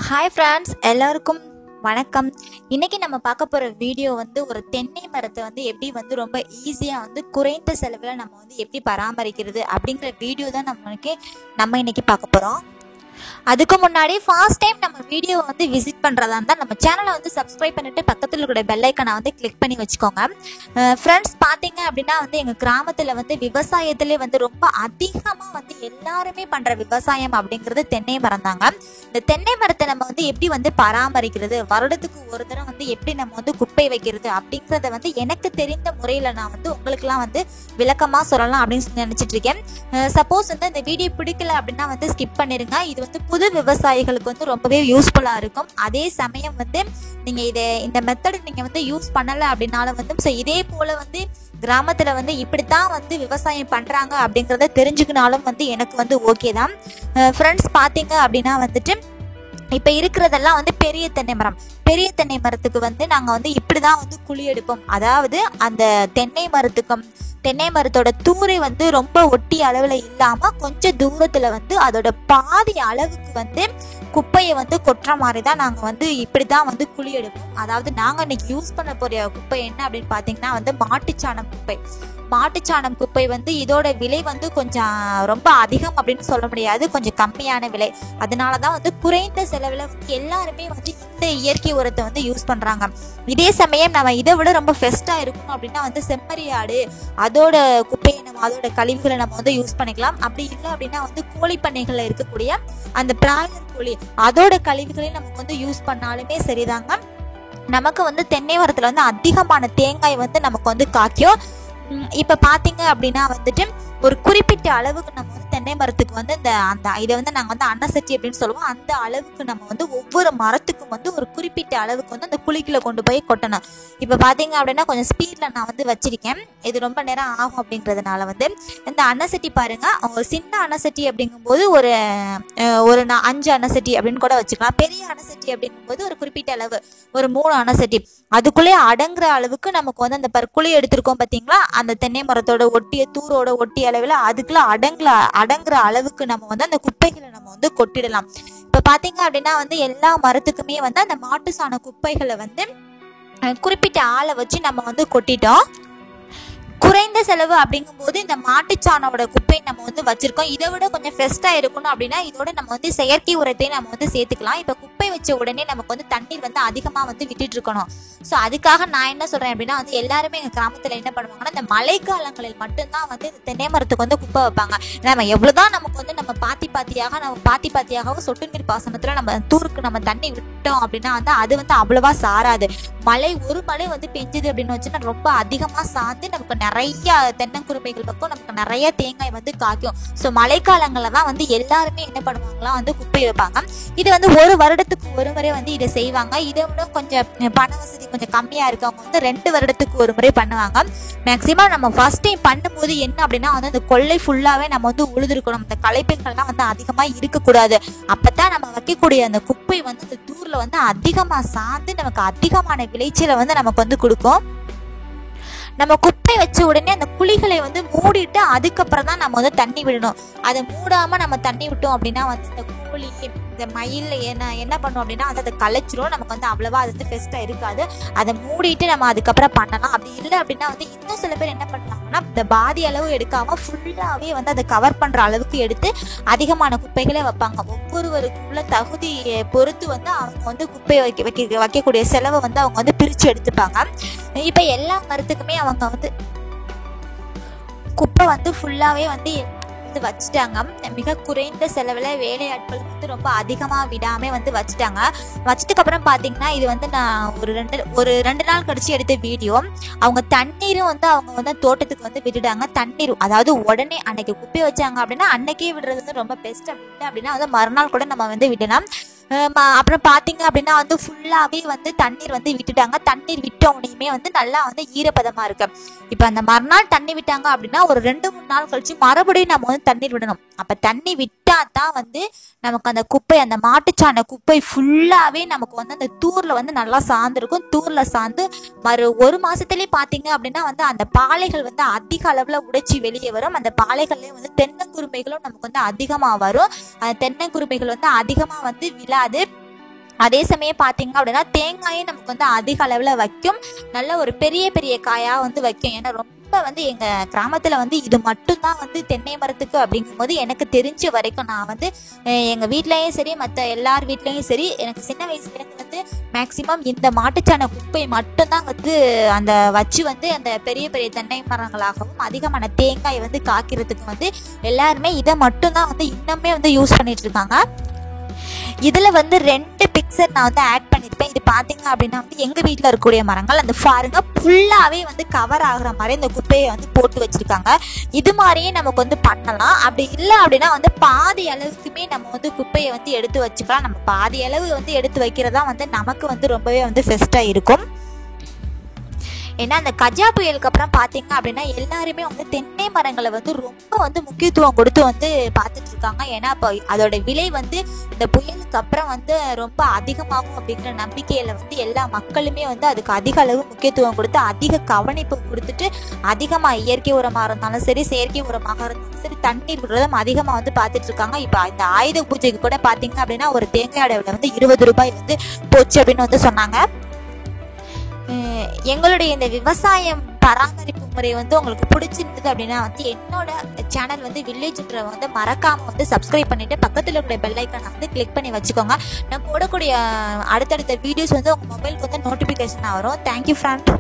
Hi friends, எல்லாருக்கும் வணக்கம். இன்னைக்கு நம்ம பார்க்க போகிற வீடியோ ஒரு தென்னை மரத்தை எப்படி ரொம்ப ஈஸியாக குறைந்த செலவில் நம்ம எப்படி பராமரிக்கிறது அப்படிங்கிற வீடியோ தான் நம்ம இன்னைக்கு பார்க்க போகிறோம். அதுக்கு முன்னாடி ஃபர்ஸ்ட் டைம் நம்ம வீடியோ விசிட் பண்ணுறதா இருந்தால் நம்ம சேனலை சப்ஸ்கிரைப் பண்ணிட்டு பக்கத்தில் இருக்கிற பெல் ஐக்கனை கிளிக் பண்ணி வச்சுக்கோங்க. ஃப்ரெண்ட்ஸ், பார்த்தீங்க அப்படின்னா எங்கள் கிராமத்தில் விவசாயத்திலே ரொம்ப அதிகமாக எல்லாருமே பண்ணுற விவசாயம் அப்படிங்கிறது தென்னை மரம் தாங்க. இந்த தென்னை மரத்தை நம்ம எப்படி பராமரிக்கிறது, வருடத்துக்கு ஒரு தடவை எப்படி நம்ம குப்பை வைக்கிறது அப்படிங்கிறத எனக்கு தெரிந்த முறையில் நான் உங்களுக்குலாம் விளக்கமாக சொல்லலாம் அப்படின்னு நினச்சிட்டு இருக்கேன். சப்போஸ் இந்த வீடியோ பிடிக்கல அப்படின்னா ஸ்கிப் பண்ணிருங்க. இது புது விவசாயிகளுக்கு ரொம்பவே யூஸ்ஃபுல்லா இருக்கும். அதே சமயம் நீங்க இந்த மெத்தட் நீங்க யூஸ் பண்ணல அப்படின்னாலும் இதே போல கிராமத்துல இப்படித்தான் விவசாயம் பண்றாங்க அப்படிங்கறத தெரிஞ்சுக்கினாலும் எனக்கு ஓகே தான். ஃப்ரெண்ட்ஸ், பாத்தீங்க அப்படின்னா இப்ப இருக்கிறதெல்லாம் பெரிய தென்னை மரம். பெரிய தென்னை மரத்துக்கு நாங்க இப்படிதான் குழி எடுப்போம். அதாவது அந்த தென்னை மரத்தோட தூரை ரொம்ப ஒட்டி அளவுல இல்லாம கொஞ்சம் தூரத்துல அதோட பாதி அளவுக்கு குப்பையை கொட்டுற மாதிரி தான் நாங்க இப்படிதான் குழி எடுப்போம். அதாவது நாங்க இன்னைக்கு யூஸ் பண்ண போற குப்பை என்ன அப்படின்னு பாத்தீங்கன்னா மாட்டுச்சாணம் குப்பை. மாட்டுச்சாணம் குப்பை இதோட விலை கொஞ்சம் ரொம்ப அதிகம் அப்படின்னு சொல்ல முடியாது, கொஞ்சம் கம்மியான விலை. அதனாலதான் குறைந்த செலவுல எல்லாருமே இந்த இயற்கை உரத்தை யூஸ் பண்றாங்க. இதே சமயம் நம்ம இதை விட ரொம்ப பெஸ்டா இருக்கணும் அப்படின்னா செம்மறி ஆடு, அதோட குப்பையை அதோட கழிவுகளை நம்ம யூஸ் பண்ணிக்கலாம். அப்படி இல்லை அப்படின்னா கோழி பண்ணைகள்ல இருக்கக்கூடிய அந்த பிராய்லர் கோழி அதோட கழிவுகளையும் நமக்கு யூஸ் பண்ணாலுமே சரிதாங்க. நமக்கு தென்னை மரத்துல அதிகமான தேங்காய் நமக்கு காய்க்கும். இப்ப பாத்தீங்க அப்படின்னா ஒரு குறிப்பிட்ட அளவுக்கு நம்ம தென்னை மரத்துக்கு இதை நாங்க அன்னசட்டி அப்படின்னு சொல்லுவோம். அந்த அளவுக்கு நம்ம ஒவ்வொரு மரத்துக்கும் ஒரு குறிப்பிட்ட அளவுக்கு அந்த குழிக்குள்ள கொண்டு போய் கொட்டணும். இப்ப பாத்தீங்க அப்படின்னா கொஞ்சம் ஸ்பீட்ல நான் வச்சிருக்கேன். இது ரொம்ப நேரம் ஆகும் அப்படிங்கிறதுனால இந்த அன்னசட்டி பாருங்க. ஒரு சின்ன அன்னசட்டி அப்படிங்கும் போது ஒரு 5 அன்னசட்டி அப்படின்னு கூட வச்சுக்கலாம். பெரிய அன்னசட்டி அப்படிங்கும் போது ஒரு குறிப்பிட்ட அளவு, ஒரு 3 அன்னசட்டி அதுக்குள்ளே அடங்குற அளவுக்கு நமக்கு அந்த குழி எடுத்திருக்கோம் பாத்தீங்களா, அந்த தென்னை மரத்தோட ஒட்டிய தூரோட ஒட்டிய அளவுல அதுக்குள்ள அடங்குற அளவுக்கு நம்ம அந்த குப்பைகளை நம்ம கொட்டிடலாம். இப்ப பாத்தீங்க அப்படின்னா எல்லா மரத்துக்குமே அந்த மாட்டு சாண குப்பைகளை குறிப்பிட்ட ஆளை வச்சு நம்ம கொட்டிட்டோம். குறைந்த செலவு அப்படிங்கும் போது இந்த மாட்டுச்சாணோட குப்பை நம்ம வச்சிருக்கோம். இதை விட கொஞ்சம் பெஸ்டா இருக்கணும் அப்படின்னா இதோட நம்ம செயற்கை உரத்தை நம்ம சேர்த்துக்கலாம். இப்ப குப்பை வச்ச உடனே நமக்கு தண்ணீர் அதிகமா விட்டுட்டு இருக்கணும். ஸோ அதுக்காக நான் என்ன சொல்றேன் அப்படின்னா எல்லாருமே எங்க கிராமத்துல என்ன பண்ணுவாங்கன்னா இந்த மழைக்காலங்களில் மட்டும்தான் தென்னை மரத்துக்கு குப்பை வைப்பாங்க. நம்ம எவ்வளவுதான் நமக்கு நம்ம பாத்தி பாத்தியாக சொட்டு நீர் பாசனத்துல நம்ம தூருக்கு நம்ம தண்ணி விட்டோம் அப்படின்னா அது அவ்வளவா சாராது. ஒரு மழை பெஞ்சது அப்படின்னு வச்சுன்னா ரொம்ப அதிகமா சார்ந்து நமக்கு நிறைய தென்னங்குருமைகள் பக்கம் நமக்கு நிறைய தேங்காய் காய்க்கும். ஸோ மழைக்காலங்கள்ல தான் எல்லாருமே என்ன பண்ணுவாங்களா குப்பை வைப்பாங்க. இது ஒரு வருடத்துக்கு ஒரு முறை இதை செய்வாங்க. இதை விட கொஞ்சம் பண வசதி கொஞ்சம் கம்மியா இருக்கவங்க 2 வருடத்துக்கு ஒரு முறை பண்ணுவாங்க. மேக்சிமம் நம்ம ஃபர்ஸ்ட் டைம் பண்ணும்போது என்ன அப்படின்னா அந்த கொள்ளை ஃபுல்லாவே நம்ம உழுதுருக்கணும். இந்த களைப்பெண்கள்லாம் அதிகமா இருக்கக்கூடாது. அப்பதான் நம்ம வைக்கக்கூடிய அந்த குப்பை இந்த தூர்ல அதிகமா சார்ந்து நமக்கு அதிகமான விளைச்சலை நமக்கு கொடுக்கும். நம்ம குப்பை வச்ச உடனே அந்த குழிகளை மூடிட்டு அதுக்கப்புறம் தான் நம்ம தண்ணி விடணும். அதை மூடாம நம்ம தண்ணி விட்டோம் அப்படின்னா இந்த கோழி, இந்த மயில் என்ன பண்ணும் அப்படின்னா அதை கலைச்சிரும். நமக்கு அவ்வளவா அது பெஸ்டா இருக்காது. அதை மூடிட்டு நம்ம அதுக்கப்புறம் பண்ணலாம். அப்படி இல்லை அப்படின்னா இன்னும் சில பேர் என்ன பண்ணாங்கன்னா இந்த பாதி அளவு எடுக்காம ஃபுல்லாவே அதை கவர் பண்ற அளவுக்கு எடுத்து அதிகமான குப்பைகளே வைப்பாங்க. ஒவ்வொருவருக்குள்ள தகுதியை பொறுத்து அவங்க குப்பை வைக்கக்கூடிய செலவை அவங்க பிரிச்சு எடுத்துப்பாங்க. இப்ப எல்லா மரத்துக்குமே அவங்க குப்பை ஃபுல்லாவே வச்சுட்டாங்க. மிக குறைந்த செலவுல வேலையாட்கள் ரொம்ப அதிகமா விடாம வச்சுட்டாங்க. வச்சதுக்கு அப்புறம் பாத்தீங்கன்னா இது நான் ஒரு ரெண்டு நாள் கழிச்சு எடுத்த வீடியோ. அவங்க தண்ணீரும் அவங்க தோட்டத்துக்கு விட்டுட்டாங்க. தண்ணீர் அதாவது உடனே அன்னைக்கு குப்பை வச்சாங்க அப்படின்னா அன்னைக்கே விடுறது ரொம்ப பெஸ்ட். அப்படின்னா மறுநாள் கூட நம்ம விடலாம். அப்புறம் பாத்தீங்க அப்படின்னா ஃபுல்லாவே தண்ணீர் விட்டுட்டாங்க. தண்ணீர் விட்ட உடனேயுமே நல்லா ஈரப்பதமா இருக்கு. இப்ப அந்த மறுநாள் தண்ணி விட்டாங்க அப்படின்னா ஒரு 2-3 நாள் கழிச்சு மறுபடியும் நம்ம தண்ணீர் விடணும். அப்ப தண்ணி விட்டா தான் நமக்கு அந்த குப்பை, அந்த மாட்டுச்சாண குப்பை ஃபுல்லாவே நமக்கு அந்த தூர்ல நல்லா சார்ந்திருக்கும். தூர்ல சார்ந்து ஒரு மாசத்துலயே பாத்தீங்க அப்படின்னா அந்த பாலைகள் அதிக அளவுல உடைச்சி வெளியே வரும். அந்த பாலைகள்லயே தென்னங்குருமைகளும் நமக்கு அதிகமா வரும். அந்த தென்னங்குருமைகள் அதிகமா விழாது. அதே சமயம் பார்த்தீங்க அப்படின்னா தேங்காயும் நமக்கு வந்து அதிக அளவில் வைக்கும், நல்ல ஒரு பெரிய பெரிய காயாக வந்து வைக்கும். ஏன்னா ரொம்ப வந்து எங்கள் கிராமத்தில் வந்து இது மட்டும்தான் வந்து தென்னை மரத்துக்கு அப்படிங்கும்போது எனக்கு தெரிஞ்ச வரைக்கும் நான் வந்து எங்கள் வீட்லேயும் சரி மற்ற எல்லார் வீட்லேயும் சரி எனக்கு சின்ன வயசுலேருந்து வந்து மேக்சிமம் இந்த மாட்டுச்சாண குப்பை மட்டும்தான் வந்து அந்த வச்சு வந்து அந்த பெரிய பெரிய தென்னை மரங்களாகவும் அதிகமான தேங்காய் வந்து காய்க்கிறதுக்கு வந்து எல்லாருமே இதை மட்டும்தான் வந்து இன்னுமே வந்து யூஸ் பண்ணிட்டு இருக்காங்க. இதில் வந்து 2 பிக்சர் நான் வந்து ஆட் பண்ணியிருப்பேன். இது பார்த்தீங்க அப்படின்னா வந்து எங்கள் வீட்டில் இருக்கக்கூடிய மரங்கள் அந்த பாருங்க ஃபுல்லாகவே வந்து கவர் ஆகுற மாதிரி இந்த குப்பையை வந்து போட்டு வச்சுருக்காங்க. இது மாதிரியே நமக்கு வந்து பண்ணலாம். அப்படி இல்லை அப்படின்னா வந்து பாதி அளவுக்குமே நம்ம வந்து குப்பையை வந்து எடுத்து வச்சுக்கலாம். நம்ம பாதி அளவு வந்து எடுத்து வைக்கிறதா வந்து நமக்கு வந்து ரொம்பவே வந்து பெஸ்ட்டாக இருக்கும். ஏன்னா அந்த கஜா புயலுக்கு அப்புறம் பார்த்தீங்க அப்படின்னா எல்லாருமே வந்து தென்னை மரங்களை வந்து ரொம்ப வந்து முக்கியத்துவம் கொடுத்து வந்து பார்த்துட்டு இருக்காங்க. ஏன்னா இப்போ அதோட விலை வந்து இந்த புயலுக்கு அப்புறம் வந்து ரொம்ப அதிகமாகும் அப்படிங்கிற நம்பிக்கையில் வந்து எல்லா மக்களுமே வந்து அதுக்கு அதிக அளவு முக்கியத்துவம் கொடுத்து அதிக கவனிப்பு கொடுத்துட்டு அதிகமாக இயற்கை உரமாக இருந்தாலும் சரி செயற்கை உரமாக இருந்தாலும் சரி தண்ணீர் விடுறதும் அதிகமாக வந்து பார்த்துட்டு இருக்காங்க. இப்போ இந்த ஆயுத பூஜைக்கு கூட பார்த்தீங்க அப்படின்னா ஒரு தேங்காயோட விலை வந்து 20 ரூபாய் வந்து போச்சு அப்படின்னு வந்து சொன்னாங்க. எங்களுடைய இந்த விவசாயம் பராமரிப்பு முறை வந்து உங்களுக்கு பிடிச்சிருந்தது அப்படின்னா வந்து என்னோட சேனல் வந்து வில்லேஜ்ன்ற வந்து மறக்காம வந்து சப்ஸ்கிரைப் பண்ணிட்டு பக்கத்தில் இருக்கிற பெல் ஐக்கானை வந்து கிளிக் பண்ணி வச்சுக்கோங்க. நான் போடக்கூடிய அடுத்தடுத்த வீடியோஸ் வந்து உங்கள் மொபைலுக்கு வந்து நோட்டிஃபிகேஷன் வரும். Thank you friend.